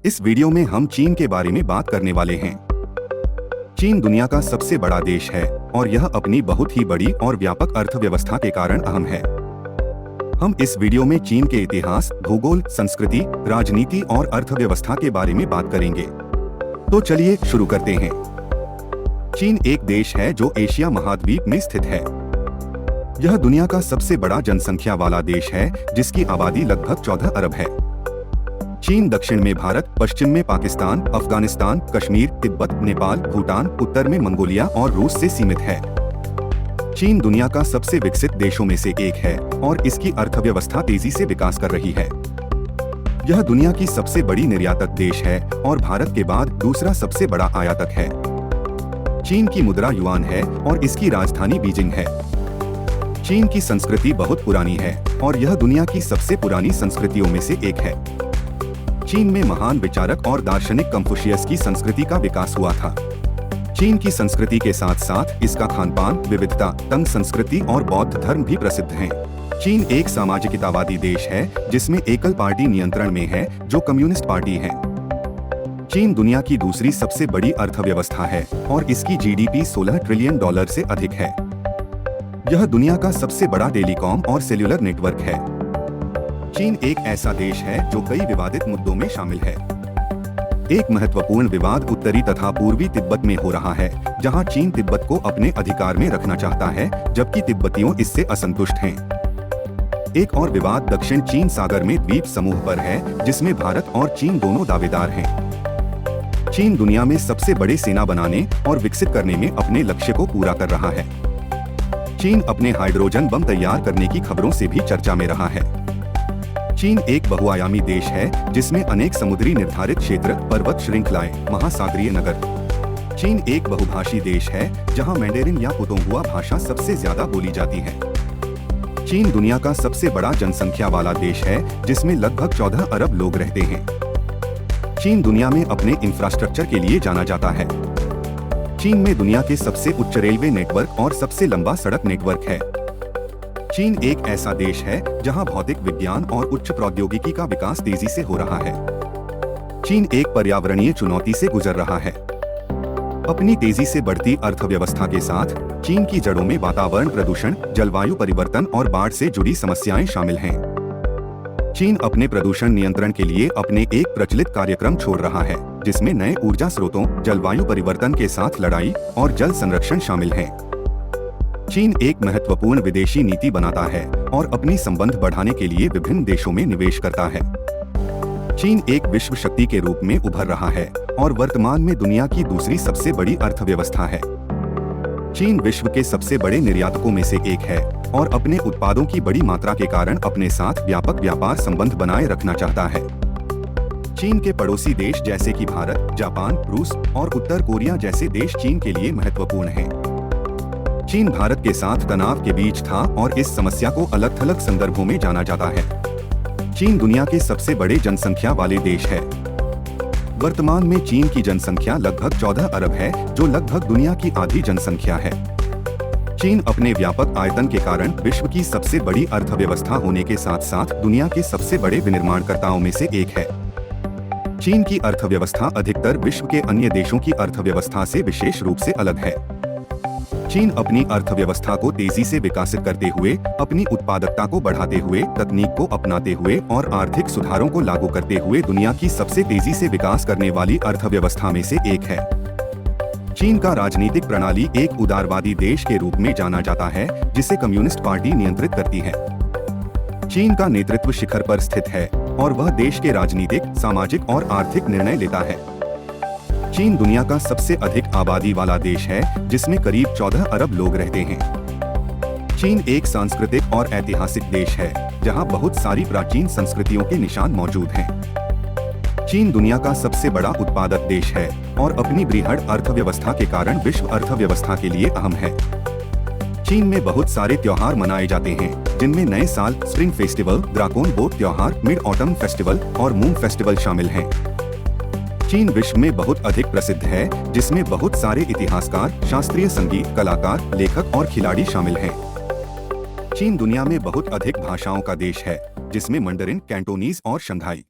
इस वीडियो में हम चीन के बारे में बात करने वाले हैं। चीन दुनिया का सबसे बड़ा देश है और यह अपनी बहुत ही बड़ी और व्यापक अर्थव्यवस्था के कारण अहम है। हम इस वीडियो में चीन के इतिहास, भूगोल, संस्कृति, राजनीति और अर्थव्यवस्था के बारे में बात करेंगे। तो चलिए शुरू करते हैं। चीन एक देश है जो एशिया महाद्वीप में स्थित है। यह दुनिया का सबसे बड़ा जनसंख्या वाला देश है, जिसकी आबादी लगभग 14 अरब है। चीन दक्षिण में भारत, पश्चिम में पाकिस्तान, अफगानिस्तान, कश्मीर, तिब्बत, नेपाल, भूटान, उत्तर में मंगोलिया और रूस से सीमित है। चीन दुनिया का सबसे विकसित देशों में से एक है और इसकी अर्थव्यवस्था तेजी से विकास कर रही है। यह दुनिया की सबसे बड़ी निर्यातक देश है और भारत के बाद दूसरा सबसे बड़ा आयातक है। चीन की मुद्रा युआन है और इसकी राजधानी बीजिंग है। चीन की संस्कृति बहुत पुरानी है और यह दुनिया की सबसे पुरानी संस्कृतियों में से एक है। चीन में महान विचारक और दार्शनिक कंफुशियस की संस्कृति का विकास हुआ था। चीन की संस्कृति के साथ साथ इसका खानपान, विविधता, तंग संस्कृति और बौद्ध धर्म भी प्रसिद्ध हैं। चीन एक सामाजिकतावादी देश है जिसमें एकल पार्टी नियंत्रण में है, जो कम्युनिस्ट पार्टी है। चीन दुनिया की दूसरी सबसे बड़ी अर्थव्यवस्था है और इसकी जीडीपी $16 ट्रिलियन से अधिक है। यह दुनिया का सबसे बड़ा टेलीकॉम और सेल्युलर नेटवर्क है। चीन एक ऐसा देश है जो कई विवादित मुद्दों में शामिल है। एक महत्वपूर्ण विवाद उत्तरी तथा पूर्वी तिब्बत में हो रहा है, जहां चीन तिब्बत को अपने अधिकार में रखना चाहता है, जबकि तिब्बतियों इससे असंतुष्ट हैं। एक और विवाद दक्षिण चीन सागर में द्वीप समूह पर है, जिसमें भारत और चीन दोनों दावेदार हैं। चीन दुनिया में सबसे बड़े सेना बनाने और विकसित करने में अपने लक्ष्य को पूरा कर रहा है। चीन अपने हाइड्रोजन बम तैयार करने की खबरों से भी चर्चा में रहा है। चीन एक बहुआयामी देश है जिसमें अनेक समुद्री निर्धारित क्षेत्र, पर्वत श्रृंखलाएं, महासागरीय नगर। चीन एक बहुभाषी देश है जहां मैंडेरिन या पुतोंगुआ भाषा सबसे ज्यादा बोली जाती है। चीन दुनिया का सबसे बड़ा जनसंख्या वाला देश है जिसमें लगभग 14 अरब लोग रहते हैं। चीन दुनिया में अपने इंफ्रास्ट्रक्चर के लिए जाना जाता है। चीन में दुनिया के सबसे उच्च रेलवे नेटवर्क और सबसे लंबा सड़क नेटवर्क है। चीन एक ऐसा देश है जहां भौतिक विज्ञान और उच्च प्रौद्योगिकी का विकास तेजी से हो रहा है। चीन एक पर्यावरणीय चुनौती से गुजर रहा है। अपनी तेजी से बढ़ती अर्थव्यवस्था के साथ चीन की जड़ों में वातावरण प्रदूषण, जलवायु परिवर्तन और बाढ़ से जुड़ी समस्याएं शामिल हैं। चीन अपने प्रदूषण नियंत्रण के लिए अपने एक प्रचलित कार्यक्रम छोड़ रहा है, जिसमें नए ऊर्जा स्रोतों, जलवायु परिवर्तन के साथ लड़ाई और जल संरक्षण शामिल हैं। चीन एक महत्वपूर्ण विदेशी नीति बनाता है और अपनी संबंध बढ़ाने के लिए विभिन्न देशों में निवेश करता है। चीन एक विश्व शक्ति के रूप में उभर रहा है और वर्तमान में दुनिया की दूसरी सबसे बड़ी अर्थव्यवस्था है। चीन विश्व के सबसे बड़े निर्यातकों में से एक है और अपने उत्पादों की बड़ी मात्रा के कारण अपने साथ व्यापक व्यापार संबंध बनाए रखना चाहता है। चीन के पड़ोसी देश जैसे कि भारत, जापान, रूस और उत्तर कोरिया जैसे देश चीन के लिए महत्वपूर्ण हैं। चीन भारत के साथ तनाव के बीच था और इस समस्या को अलग-थलग संदर्भों में जाना जाता है। चीन दुनिया के सबसे बड़े जनसंख्या वाले देश है। वर्तमान में चीन की जनसंख्या लगभग 14 अरब है, जो लगभग दुनिया की आधी जनसंख्या है। चीन अपने व्यापक आयतन के कारण विश्व की सबसे बड़ी अर्थव्यवस्था होने के साथ साथ दुनिया के सबसे बड़े विनिर्माणकर्ताओं में से एक है। चीन की अर्थव्यवस्था अधिकतर विश्व के अन्य देशों की अर्थव्यवस्था से विशेष रूप से अलग है। चीन अपनी अर्थव्यवस्था को तेजी से विकसित करते हुए, अपनी उत्पादकता को बढ़ाते हुए, तकनीक को अपनाते हुए और आर्थिक सुधारों को लागू करते हुए दुनिया की सबसे तेजी से विकास करने वाली अर्थव्यवस्था में से एक है। चीन का राजनीतिक प्रणाली एक उदारवादी देश के रूप में जाना जाता है, जिसे कम्युनिस्ट पार्टी नियंत्रित करती है। चीन का नेतृत्व शिखर पर स्थित है और वह देश के राजनीतिक, सामाजिक और आर्थिक निर्णय लेता है। चीन दुनिया का सबसे अधिक आबादी वाला देश है, जिसमें करीब 14 अरब लोग रहते हैं। चीन एक सांस्कृतिक और ऐतिहासिक देश है, जहां बहुत सारी प्राचीन संस्कृतियों के निशान मौजूद हैं। चीन दुनिया का सबसे बड़ा उत्पादक देश है और अपनी बृहद अर्थव्यवस्था के कारण विश्व अर्थव्यवस्था के लिए अहम है। चीन में बहुत सारे त्योहार मनाए जाते हैं, जिनमें नए साल, स्प्रिंग फेस्टिवल, ड्रैगन बोट त्योहार, मिड ऑटम फेस्टिवल और मून फेस्टिवल शामिल हैं। चीन विश्व में बहुत अधिक प्रसिद्ध है, जिसमें बहुत सारे इतिहासकार, शास्त्रीय संगीत कलाकार, लेखक और खिलाड़ी शामिल हैं। चीन दुनिया में बहुत अधिक भाषाओं का देश है, जिसमें मंडरिन, कैंटोनीज और शंघाई